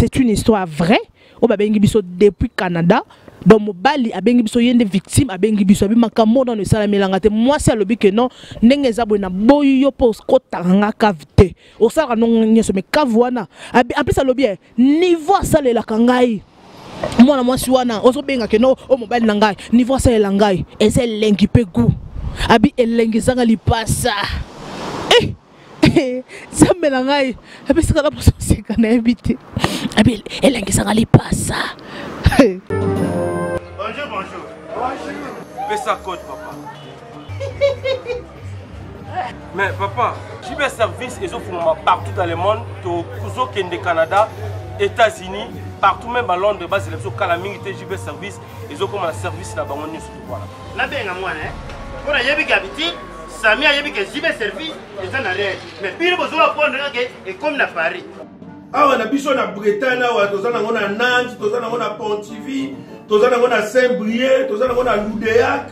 c'est une histoire vraie. On va biso depuis Canada. Donc mobali a biso yende victime a biso abi makamo dans le sala melangate. Moi c'est le que non nengeza bona boyo pos ko tanga kavite. O sala non nyeso me kavwana. Après ça le bien niveau sala la kangai. Moi na moi siwana oso benga que non o mobali nangai niveau sala la ngai. Et c'est lengi pe goût. Abi elengi zanga li passa. Ça me langai. Abi c'est la personne c'est qu'on a invité. Abi elengi zanga li passa. Bonjour, bonjour. Bonjour. Fais ça code, papa. Mais papa, j'ai mes services et partout dans le monde, au Canada, États-Unis, partout même à Londres, bas c'est le calamité, j'ai mes services et ont comme un service là-bas, on est sur le voilà. Là bien à moi, hein. Pour la yébi habité, Samy a yébi que j'ai mes services et ça n'a rien. Mais puis vous allez prendre et comme à Paris. Ah, on a besoin de Bretagne, on a Nantes, on a Pontivy, on a Saint-Brieuc, on a Loudéac,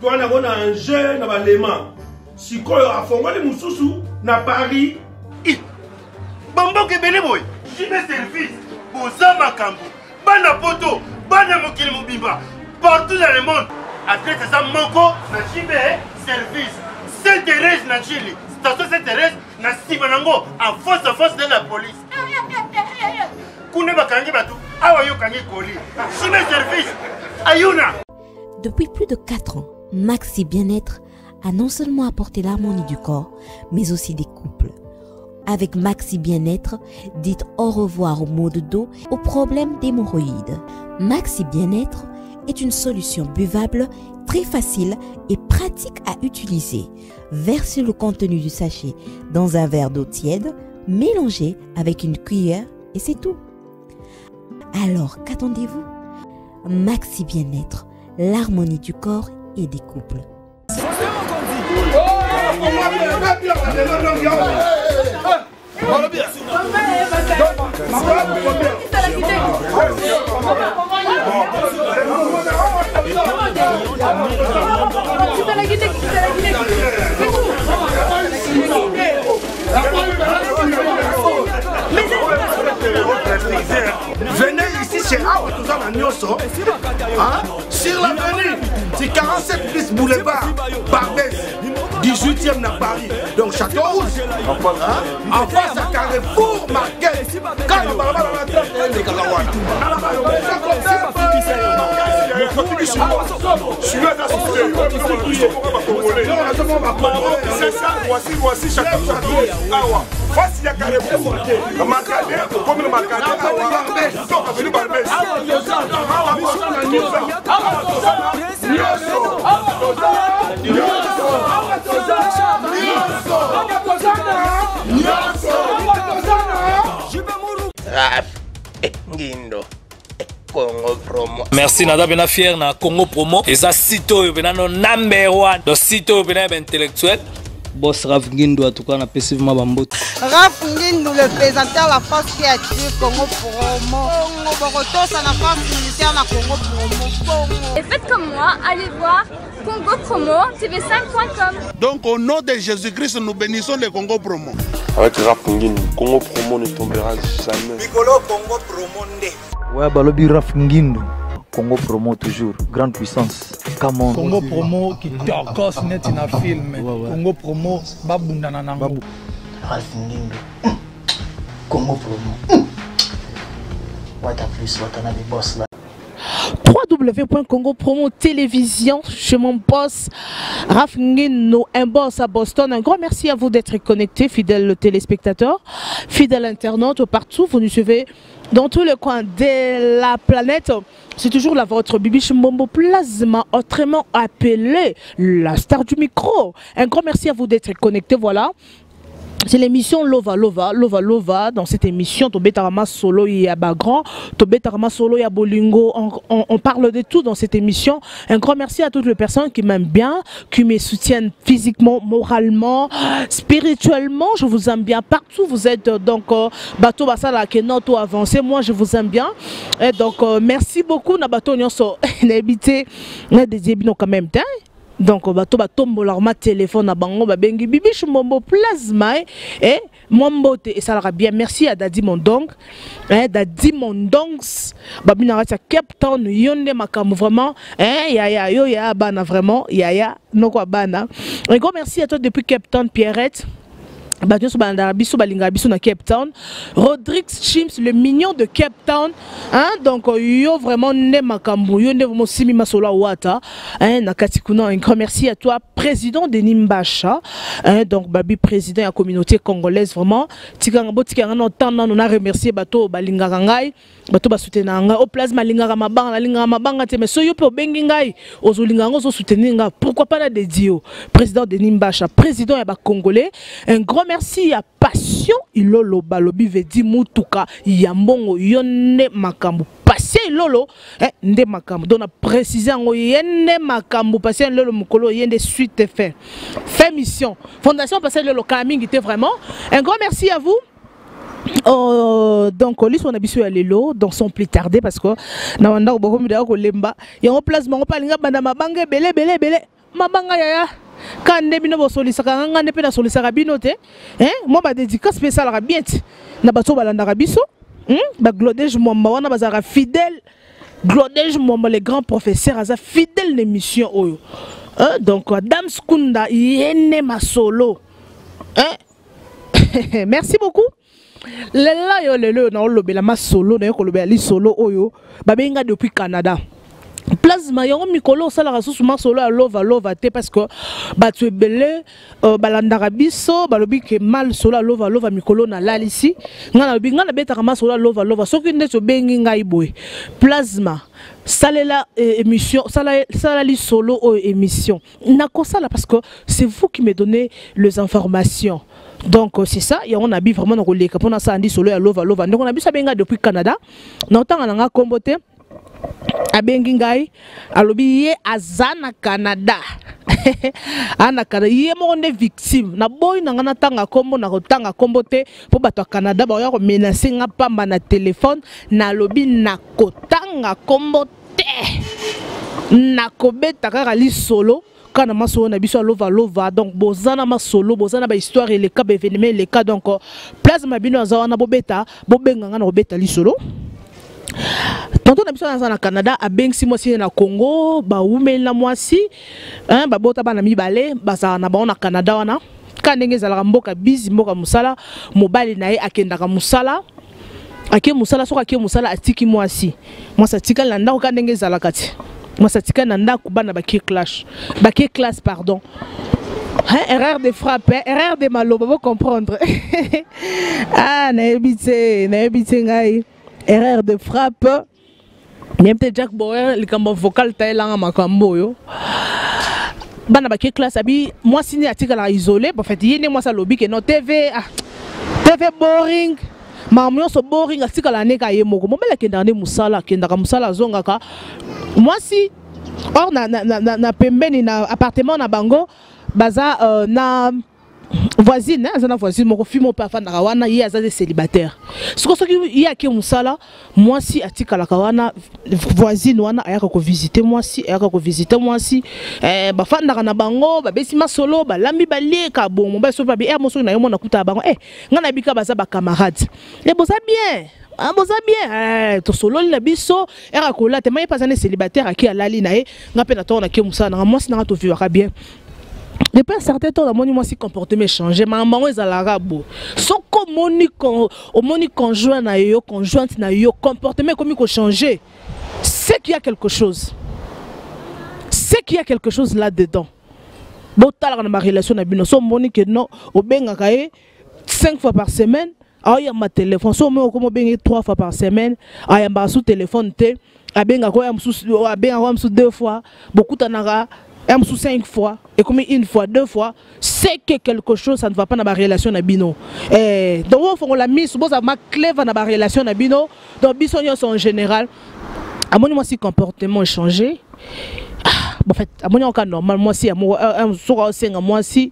on a Angers, on a Léman. Si on a fait les Moussoussou, on a Paris. Bambo que bénéboy, j'ai mes services. Bozama Kambo, Bana Poto, Bana Mokil Mobimba, partout dans le monde. Après ça, Moko, na Chibé, service. Sainte-Thérèse, na Chili. Station Sainte-Thérèse, na Sibanango, en force de la police. Depuis plus de 4 ans, Maxi Bien-être a non seulement apporté l'harmonie du corps, mais aussi des couples. Avec Maxi Bien-être, dites au revoir aux maux de dos, aux problèmes d'hémorroïdes. Maxi Bien-être est une solution buvable, très facile et pratique à utiliser. Versez le contenu du sachet dans un verre d'eau tiède, mélangez avec une cuillère et c'est tout. Alors, qu'attendez-vous? Maxi Bien-être, l'harmonie du corps et des couples. Venez ici chez Awa Nyoso, sur l'avenue, c'est 47 bis boulevard, Barbès, 18e à Paris, donc Château Rouge. En face à Carrefour, Marquette, voici Château Rouge. Face à Carrefour, comme le Merci Nada Bena fier na Congo Promo. Et ça sito bena no number 1. Donc sito bena intellectuel. Boss Raf Ngindo en tout cas on a passivement bambote. Raf Ngindo le présentateur la force créative Congo Promo. Congo ça la force militaire na Congo Promo. Et faites comme moi, allez voir Congo Promo tv5.com. Donc au nom de Jésus-Christ nous bénissons le Congo Promo. Avec Raf Ngindo, Congo Promo ne tombera jamais. Piccolo Congo Promo ndé. Ouais, balobi Raf Ngindo. Congo Promo toujours, grande puissance. Come on. Congo Promo qui t'orcose net in a film. Congo Promo, babunda nanango. Raf Ngindo. Congo Promo. What a plus, what a boss là. www.congo promo télévision chez mon boss Raf Ngindo, un boss à Boston. Un grand merci à vous d'être connectés, fidèles téléspectateurs, fidèles internautes partout. Vous nous suivez dans tous les coins de la planète. C'est toujours la vôtre Bibiche Mbombo Plasma, autrement appelée la star du micro. Un grand merci à vous d'être connectés. Voilà. C'est l'émission Lova Lova, Lova Lova. Dans cette émission, Tobetarama Solo et Abagran, Tobetarama Solo et Abolingo. On parle de tout dans cette émission. Un grand merci à toutes les personnes qui m'aiment bien, qui me soutiennent physiquement, moralement, spirituellement. Je vous aime bien partout. Vous êtes donc Bato Basala Kenoto avancé. Moi, je vous aime bien. Et donc, merci beaucoup. Nabato Nyonso, n'habitez, n'a des ébino quand même. donc bato batombola ma téléphone na bango babengi Bibiche Mbombo plasma et Mombote et ça leur bien merci à Dadi Mondong Dadi Mondong babina à Cape Town yonde makambo vraiment ya yo ya bana vraiment ya noko bana un gros merci à toi depuis Cape Town Pierrette Badios Bandarabiso Balingabiso na Cape Town Rodriguez Chims le mignon de Cape Town donc yo vraiment ne makambo yo ne vraiment simi masola wata na katikuna un grand merci à toi président de Nimbacha donc babi président de la communauté congolaise vraiment tikanga botika na tanda na remercier bato balingaka ngai bato ba soutenir ngai au plasma lingaka mabanga te mais so yo pe bengi ngai ozolinga ngo zo soutenir ngai pourquoi pas la dédio président de Nimbacha président ya ba congolais un grand merci à Passion Ilolo Balobi Vedi Mutuka Yambongo Yonne Makambu Passion Ilolo Nde Makambu donc a précisé en Yende Makambu Passion Ilolo Mukolo Yende suite fait mission Fondation Passion Ilolo Kaming était vraiment un grand merci à vous. Donc lui on a bisu à l'élo dans son plus tardé parce que na wanda ko bokomi da ko lemba ya en place mo palinga banda mabanga belé mabanga yaya quand ndebino bo solisaka ngane pe na solisaka binote moi ba dédicace spécial ra bien na bato balanda biso ba Glodege Mwamba wana bazara fidèle Glodege Mwamba les grands professeurs aza fidèle l'émission oyo donc Adam Skunda yene masolo merci beaucoup. Lela yo lelo na olobela masolo na yo kolobela li solo oyo babenga depuis Canada. Plasma yango mikolo sala rasusu masolo ya lova te parce que batu ebele balandaka biso balobi ke mal solo lova mikolo na lalisi ngana lobi ngana betaka masolo lova soki nde to bengi ngai boy plasma salela émission sala li solo o émission nakosala parce que c'est vous qui me donnez les informations. Donc c'est ça, et on a vu vraiment dans les capons à Sandy solo à lova. Donc on a vu ça benga depuis Canada. N'entend on a comboté à Bengingai, à l'obi Azana Canada. Ana Canada, yé mon victime. Na boy na tanga combo na tanga comboté pour battre Canada. Bah y'a menacé n'a pas na téléphone na lobby na kotanga comboté. Na kobeta kaka solo. Quand on a solo na biso lova donc bozana ma solo bozana ba histoire et les cas événements les cas donc plasma bino zawana bobeta bobenga na bobeta li solo. Tantôt na biso na Canada a beng si moi si na Congo ba umel na mwasi ba bota bana mibale ba na ba na Canada wana ka ndenge zala mboka bizi mboka musala mobali na ye akenda ka musala ake musala soka ake musala atiki mwasi mwasa tika landa ka ndenge zala kati moi ça tika nanda kubana baki classe pardon erreur de frappe erreur de malo vous comprendre na ebité ngai erreur de frappe même peut Jack Bauer le cambo vocal taïla makambo yo bana baki classe abi moi signé article la isolé en fait yene moi ça lobby que no TV boring mamyo so boring article la neka yemoko mo bela kendane musala kendaka musala zongaka moi si or na pembeni na appartement na bango baza na voisine na voisine moko fimo pa fa na wana ye aza célibataire soki ye aki musala moi si atika la kawana voisine wana ayaka ko visiter moi si ba fa na bango ba besi masolo ba lambi ba leka bon ba so ba bi mo so na yo mona kuta bango ngana bika baza ba camarades boza bien boza bien to solo na biso era kola te mai pas un célibataire aki alali na ye ngape na to na ke musala na moi si na to vivra bien. Depuis un certain temps, moi si comportement changé, mais maman est à l'arabe. Son conjoint na yo, conjointe na yo, comportement comme il changer. C'est qu'il y a quelque chose. C'est qu'il y a quelque chose là-dedans. Bon, t'as la ma relation na bino, son monique non, au benga kaye 5 fois par semaine. Ah, il y a ma téléphone, son mo comme benga 3 fois par semaine. Ah, il y a ma sous téléphone te. Ah benga ko am sous 2 fois. Beaucoup tanara. Sous 5 fois et comme une fois, 2 fois, c'est que quelque chose ça ne va pas dans ma relation na bino. Donc on l'a mis sous ma clé dans ma relation na bino. Donc bisognos en général. À mon moi si comportement changé. En fait, à mon cas normal moi si amour moi si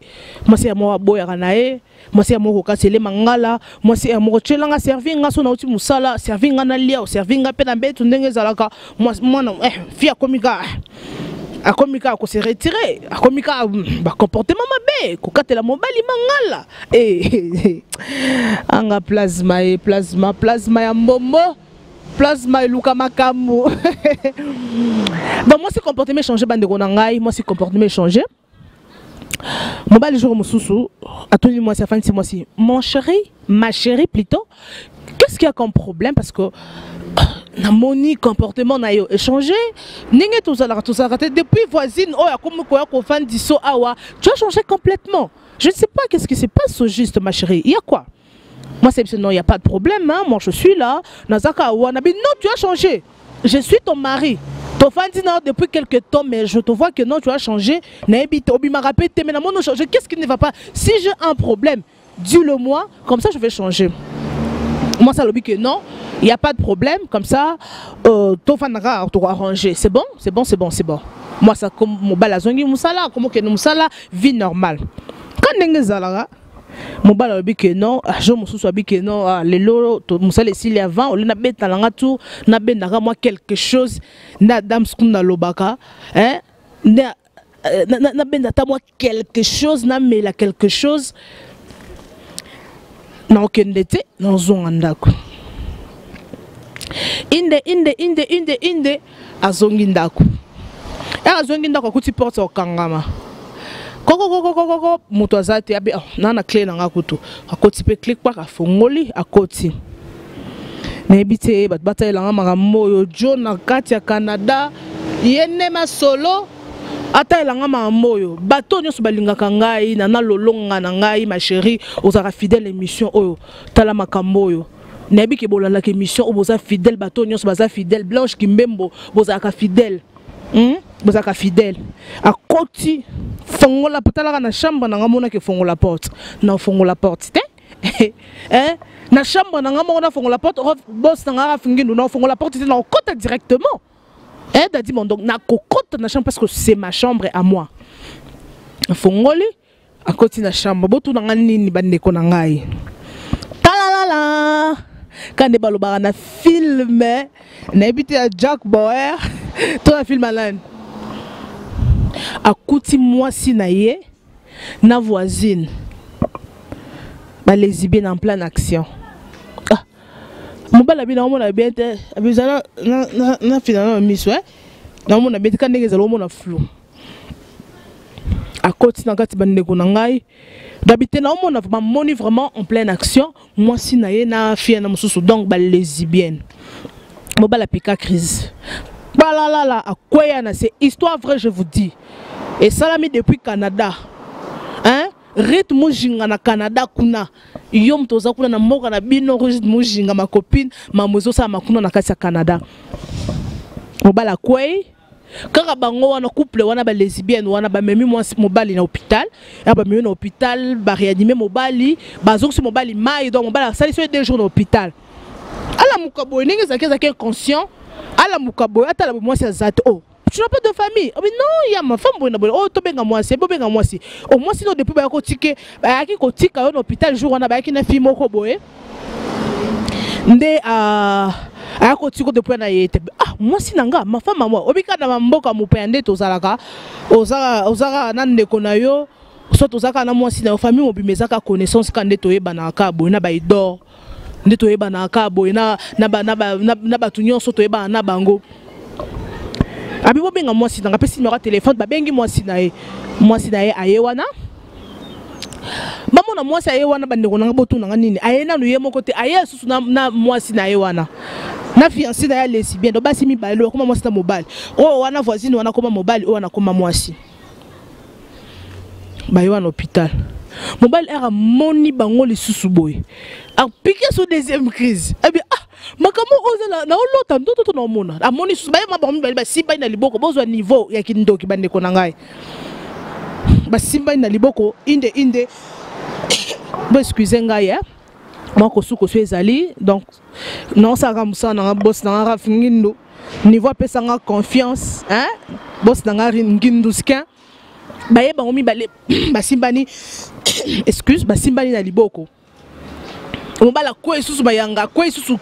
amour boya nae, moi si amour kasele mangala, moi si amour chelanga servir nga sona uti musala, servir nga na lia, servir nga pe na betu ndenge zalaka. Moi fia komika. akomika ko se retirer akomika ba comportement mabe ko katela mobali mangala anga plasma ya mbombo plasma eluka makambo donc moi c'est comportement changer bande ko ngai moi c'est comportement changer mobali jour mususu atoni moi ça fanti moi si mon chéri ma chérie plutôt qu'est-ce qu'il y a comme problème parce que na moni comportement na yo échangé ninge tout ça depuis voisine oh ya comme quoi ko fan diso awa tu as changé complètement je ne sais pas qu'est-ce qui se passe au juste ma chérie il y a quoi moi c'est non il y a pas de problème hein moi je suis là nazaka wana non tu as changé je suis ton mari ton fan dit non depuis quelque temps mais je te vois que non tu as changé na habite obi m'a rappelé mais na mon changer qu'est-ce qui ne va pas si j'ai un problème dis-le moi comme ça je vais changer moi ça l'obi que non il n'y a pas de problème, comme ça, ton fan va arranger. C'est bon, c'est bon, c'est bon, c'est bon. Moi, ça comme mon balazongi musala, comme que musala, vie normale. Quand n'est-ce zalara, mon balabi que non, je me souviens que non, les lots, musala ici avant, on a bête dans la tout, n'a ben n'a moi quelque chose, n'a dame skunda lobaka, hein, n'a ben n'a moi quelque chose, n'a mais la quelque chose, n'a aucun détail, n'a zongandako. Inde azongi ndako. Azongi ndako kuti porte okangama. Koko moto azate abi na clé na ngakutu. Akoti pe click pa afongoli akoti. Na ebite bat bataille nga makambo yo jo na kati ya Canada yene ma solo ata elanga makambo yo bato nyonso balingaka ngai na lolonga na ngai ma chérie ozara fidèle émission oyo tala makambo yo. Nabi ke bolala ke mission oboza fidèle bato nyonso baza fidèle Blanche Kimbembo bozaka fidèle bozaka fidèle akoti fongola potala na chambre na ngamona ke fongola porte na fongola porte te na chambre na ngamona fongola porte boss na ngara fingindu na fongola porte na okota directement dadi mon donc na kokota na chambre parce que c'est ma chambre à moi fongoli akoti na chambre botu na nganini bandeko na ngai talala quand des balobara na film na habité à Jack Bauer toi film Alan akuti moi si na ye na voisine ba lesbienne en pleine action mon bala bi na mo na bien te abizana na finalement miss ouais na mo na bien quand ndenge zalo mo na flou akoti na kati bandeko na ngai d'habiter là on a moni vraiment en pleine action moi si na ye na fille na mususu donc ba lesbienne mo ba la pika crise ba la akoya na c'est histoire vraie je vous dis et ça l'a mis depuis Canada hein rythme jinga na Canada kuna yom toza kuna na moka na bino rythme jinga ma copine ma mozo sa makuna na kati ya Canada mo ba la koy kaka bango wana couple wana ba lesbienne wana ba memi mobali na hôpital ba memi na hôpital ba réanimer mobali bazok sur mobali mai donc mobali ça les 2 jours na hôpital ala mukabo ninga zaki inconscient ala mukabo ata la moi c'est zat oh tu n'as pas de famille mais non il y a ma femme bonne oh to benga moi c'est benga moi si au moins sinon depuis ba ko tike ba yaki ko tika na hôpital jour wana ba yaki na fille moko boye nde ako tiko depuis na yete moi si nanga ma femme moi obika na mboka mopende tozalaka ozaka na ndeko na yo so tozaka na moi si na famille mobimezaka connaissance kande toyeba na ka boye na ba idor nde toyeba na ka boye na batu nyonso toyeba na bango abi bobenga moi si nanga pesi numéro téléphone ba bengi moi si na ye aye wana maman na moi si aye wana bandeko nanga botu nanga nini aye na nuye moko te aye susu na moi si na ye wana na fiancé na ya lesbienne do basi mi balelo koma moi si na mobile oh wana voisine wana koma mobile oh wana koma moi si ba yo na hôpital mobile era moni bango le susu boy a piqué sur deuxième crise eh bien makamo ozela na olota ndoto na mona amoni susu ba ma ba mibali ba simba na liboko bozwa niveau ya kindoki bandeko na ngai ba simba na liboko inde bo excusez ngai moi kosuko so ezali donc non ça ramusa na boss na rafingindo niveau pesa nga confiance hein boss na ngindu skin baye bango mibale basimbani excuse basimbani na liboko mobala ko isusu bayanga ko isusu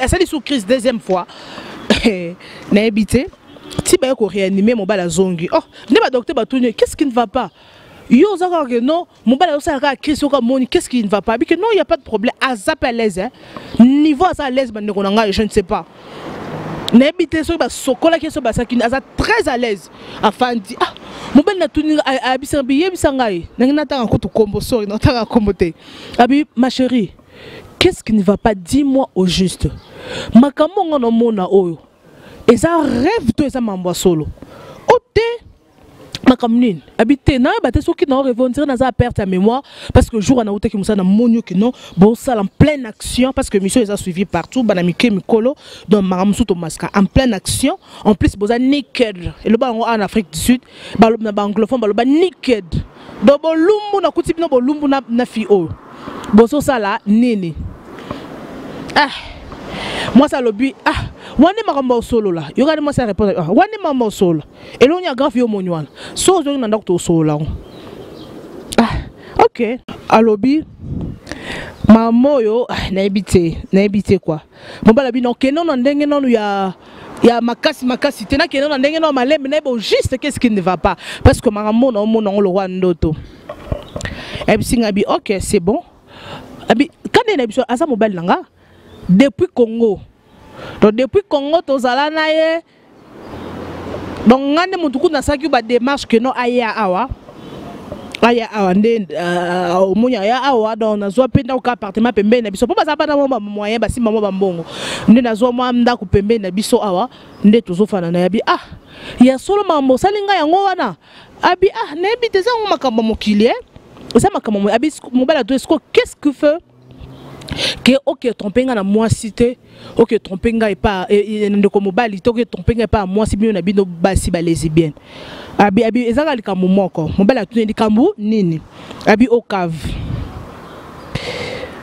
asali sous crise deuxième fois na habité Si bah ko réanimer mon bala zongi. Oh, ne ba docteur batuni, qu'est-ce qui ne va pas? Yo zaka que non, mon bala osaka crise ka moni, qu'est-ce qui ne va pas? Que non, il y a pas de problème. Azap à l'aise hein. Niveau à l'aise bande konanga, je ne sais pas. N'habite sur ba sokola qui so ba sakini aza très à l'aise. Afin dit ah, mon bala na tuni abisa biye bisangai. Nangina tanga ko to kombo sori, na tanga kombote. Abi ma chérie, qu'est-ce qui ne va pas? Dis-moi au juste. Makambo ngono mona oyo. Et ça rêve de ça mambo solo. Ote makamnin habité na ba te soki na rêve on dirait na za perdre ta mémoire parce que jour on a ote ki musa na monyo ki non bon ça en pleine action parce que mission les a suivi partout banamike mikolo dans maramsu to maska en pleine action en plus boza naked et le ba en Afrique du Sud ba anglophone ba naked do bo lumbu na kuti bino bo lumbu na fi o boso ça là nini ah moi ça lobi ah wani makamba solo là yo gade moi ça répond wani mama solo et l'on y a grave yo monwana so zo na ndako solo là ah OK alobi mama yo na ebité quoi bon bala bi non kenon na ndenge non ya makasi tena kenon na ndenge non malembe na bo juste qu'est-ce qui ne va pas parce que maman non le roi ndoto et puis singa bi OK c'est bon abi quand na biso asa mobile nanga depuis Congo. Donc depuis Congo tozala na ye. Donc ngande mutuku na saki ba démarche que non aya awa. Aya awa nde omunya ya awa donc na zo penda ka appartement pembe na biso. Po ba za ba na moyen ba si mama ba mbongo. Nde na zo mwa mda ku pembe na biso awa nde tozo fana na ya bi ah. Ya solo mambo salinga yango wana. Abi ah na bi teza makambo mokili eh. Ça makambo abi mobala to esko qu'est-ce que fait que ok trompenga na moi cité ok trompenga et pas de comme mobile ok trompenga pas moi si bien na bino basi ba lesbienne abi ezanga likambo moko mobile atundi likambo nini abi au cave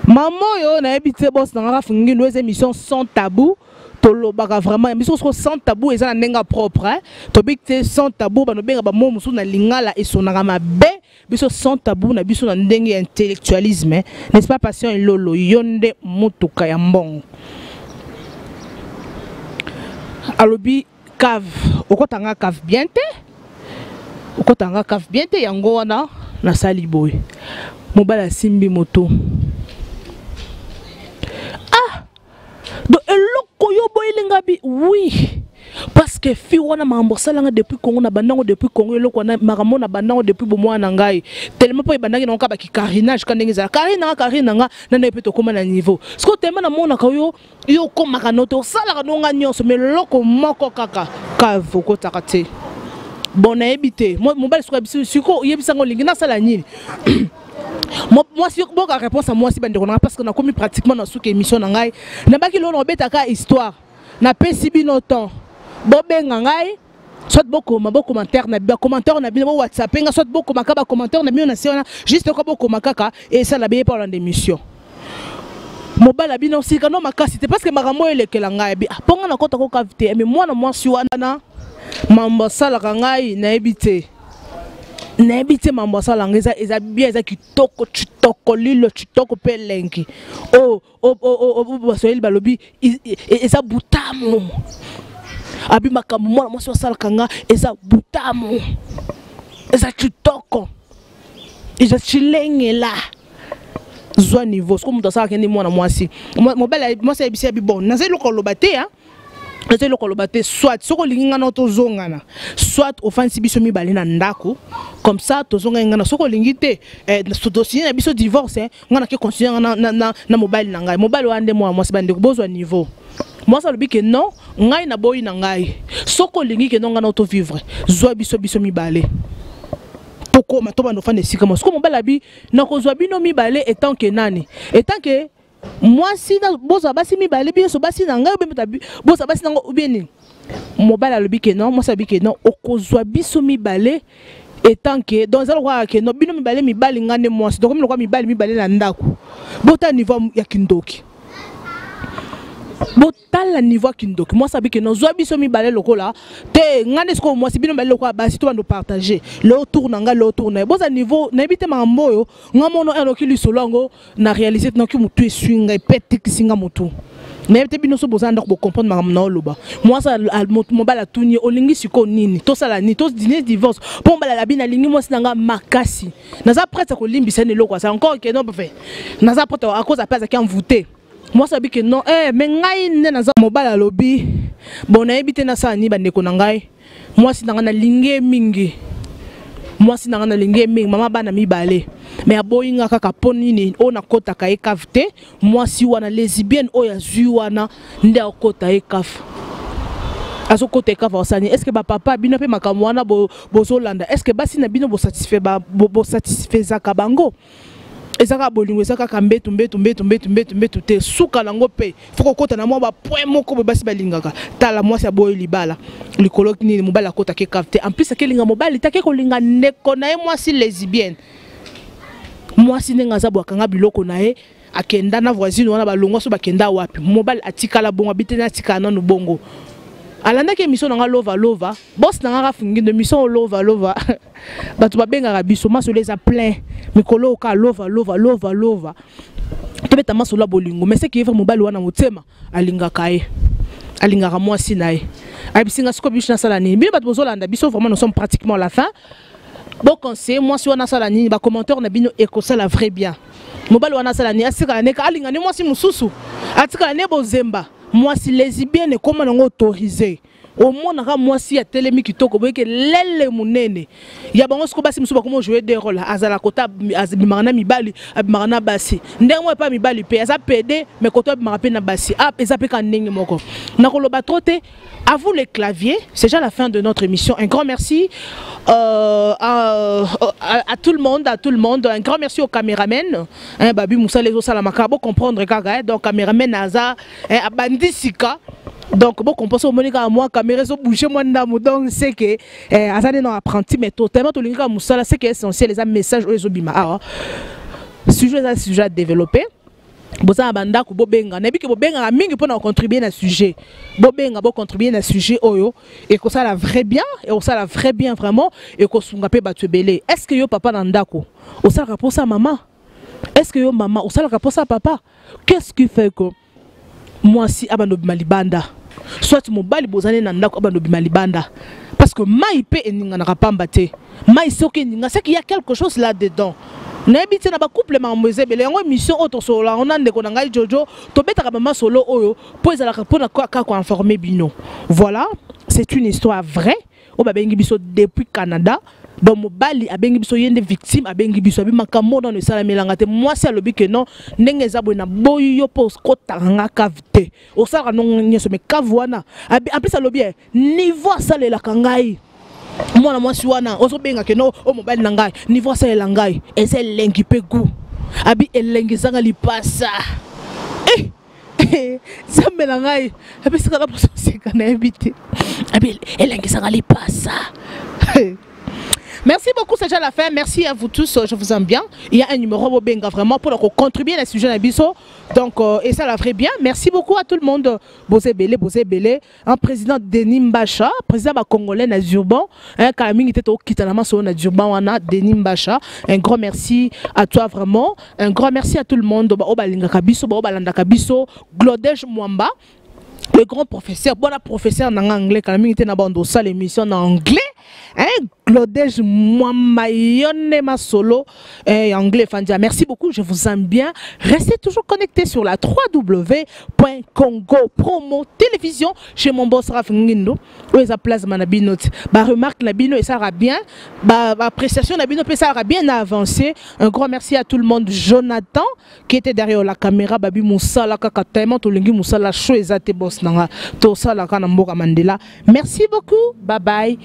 maman yo na ebité boss na nga fungi nos émissions sans tabou tolobaka vraiment émission sans tabou ezana nenga propre hein to bikte sans tabou ba no benga ba mo musu na lingala et sonaka mabe biso sans tabou na biso na ndenge intellectualisme n'est-ce pas passion et lolo yonde mutuka ya mbongo alobi cave okotanga cave bien te yango wana na sali boy mobala simbi moto ah do eloko yo boyelinga bi oui parce que fi wana mambo salanga depuis Congo na bandango depuis Congo eloko na makambo na bandango depuis bomwa na ngai tellement po bandangi na ka carinage ka ndenge za karina nga na nepe to koma na niveau sko tellement na mona ka yo koma ka noto sala ka nonga nyonso mais loko moko kaka kavo ko takate bon na ebité mo bal siko yebisango lingi na sala nini moi si boka réponse à moi si bande kona parce que na komi pratiquement na souke émission na ngai na baki lo no betaka histoire na pesi bino temps bobenga ngai soit beaucoup commentaire na ba commentaire na bino WhatsApp nga soit beaucoup makaba commentaire na bino na siona juste ko beaucoup makaka et ça la bien pendant l'émission mobala bino sika no makasi te parce que makambo elekela ngai bi ponga na kota ko kavité mais moi na moi si wana mambo sala ngai na ebité mambo sala ngeza eza bien eza kitoko lilo kitoko pelengi basoyeli balobi eza butamu abi makambo mwana mwasi wasala kanga eza butamu eza kitoko eza chilengela zwa niveau sko muto sala kendi mwana mwasi mobala mwasi ebisi abi bon naze lokoloba te hein naze lokoloba te soit soko linga na tozongana soit offense biso mibale na ndako comme ça tozonga ngana soko lingi te dossier na biso divorce ngana ke considérer na mobile na ngai mobile wande mwana mwasi bande bozwa niveau moi ça le dit que non ngai na boyi na ngai soko lingi ke non ngana auto vivre zwa biso mibale toko matoba no fane sika mo soko mobile bi na ko zwa bino mibale etant que nani etant que moi si na boza basi mibale biso basi na ngai be boza basi na ngo bien mobile le dit que non moi ça dit que non okozwa biso mibale etant que dans un roi que no bino mibale ngane moi donc comme le roi mibale na ndako bota niveau ya kindoki botala niveau kindoki moi sabi que no zwa biso mibale lokola te ngane sko moi si bino mibale lokola basi to bando partager le tour nanga le tour na boza niveau na ebite mambo yo ngamono eno ki lisolo ngo na réaliser no ki mutu eswinga epete kisinga mutu mais te bino so bozanda ko comprendre makamna loba moi ça mobala tuni olingi siko nini to sala ni to dîner divorce pour mbala la bina lingi moi sinanga makasi naza prête ko limbisa ne lokwa ça encore que non fait naza prête à cause appelle ça qui envoûté moi ça bi que non mais ngai ne naza mobala lobi bon na ebité na sa ni bandeko na ngai moi sinanga na lingi mingi moi sinanga na lingi mingi mama bana mibale mais aboyinga kaka ponini ona kota ka ekavte moi si wana lesbienne oya zui wana nde akota ekaf aso kota ekaf osani est-ce que ba papa bino pe makamwana bozolanda est-ce que basi na bino bo satisfait ka bango ezaka bolingo ezaka kambetu mbetu te suka nango pe foko kota na mwa ba point moko bo basi balingaka tala moi sa boy libala likolo kini mobala kota ke kavte en plus akelinga mobali take kolinga neko na moi si lesbienne moi si nenga za bwakanga biloko na ye akenda na voisine wana balongwa so bakenda wapi mobile atikala bongo bitena atikana no bongo alanda ke mission nga lova boss nga rafingi de mission lova batu babenga biso maso les a plein mikolo ka lova tobeta maso la bolingo mais c'est qui est mobile wana motema alinga kae alinga moi si nae abisinga siko bicho na sala ni bino batu bozolanda biso vraiment nous sommes pratiquement à la fin. Bon conseil, moi si on a ça la ni, ba commentaire na bino ekosa la vrai bien. Mobile wana ça la ni, asika ne ka alinga ni moi si mususu. Atika ne bozemba. Moi si lesbienne comment on autorisé. Au moins na moi si ya telemi kitoko boyeke lele munene. Ya bango siko basi musuba comment jouer des rôles azala kota azibimana mibali abimana basi. Ndenge pas mibali pe aza PD mais kota abimana pe na basi. Ah eza pe ka ndenge moko. Na koloba trote. À vous les claviers, c'est déjà la fin de notre émission. Un grand merci à tout le monde, Un grand merci aux caméramens. Babi Moussa les Salamaka, bon comprendre kaga. Donc caméraman Naza, Abandisika. Donc bon comprendre au Monica à moi, caméra so bouger moi ndamo donc c'est que Azane non apprenti mais totalement tout l'inga Moussa là c'est que essentiel les messages aux obima. Sujet à développer. Boza banda ko bobenga na biki bobenga mingi pour contribuer na sujet bobenga bo contribuer na sujet oyo et que ça la vrai bien et ça la vrai bien vraiment et que sunga pe batu belé est-ce que yo papa na ndako o ça pour ça maman est-ce que yo maman o ça pour ça papa qu'est-ce qui fait que moi si abando malibanda soit mobali bozane na ndako abando malibanda parce que mai pe eninga na kapamba te mai soki ninga c'est qu'il y a quelque chose là dedans. N'habite na ba couple mamweze bele ngo mission auto solo on ande ko ngai jojo to beta ka mama solo oyo po ezala ka pona ko informer bino. Voilà, c'est une histoire vraie o ba bengi biso depuis Canada. Donc mobali abengi biso yende victime abengi biso abi makambo dans le salamelanga te moi c'est lobi que non ndenge zabo na boyo pos ko tanga kavite o sala non nyeso me kavwana abi apesa lobi niveau salela kangai. Moi si wana ozo benga ke no o mobile na ngai niveau ça elangai et c'est lengi pe goût abi elengi zanga lipasa ça melangai abi sika la prosika na habité abi elengi zanga lipasa. Merci beaucoup, c'est déjà la fin. Merci à vous tous, je vous aime bien. Il y a un numéro Bobenga vraiment pour contribuer à ce sujet d'Abisso. Donc, et ça la ferait bien. Merci beaucoup à tout le monde. Bosé Belé. Un président Denis Mbacha, président congolais Nazurban. Un Kaming était au Kitanama sur Nazurban, on a Denis Mbacha. Un grand merci à toi vraiment. Un grand merci à tout le monde. Obalinga Kabiso, Obalanda Kabiso, Glodej Mwamba. Le grand professeur, bon professeur en anglais, quand même, il était dans ça l'émission en anglais. Hein, Glodej Mwamayone ma solo anglais Fandia. Merci beaucoup, je vous aime bien. Restez toujours connectés sur la www.congo promo télévision chez mon boss Raf Ngindo. Où est sa place manabino? Bah remarque nabino et ça ira bien. Bah appréciation nabino et ça ira bien avancé. Un grand merci à tout le monde. Jonathan qui était derrière la caméra. Babi Moussa la kaka tellement to lingi Moussa la show ezate boss nanga. To ça la kana mboka Mandela. Merci beaucoup. Bye bye.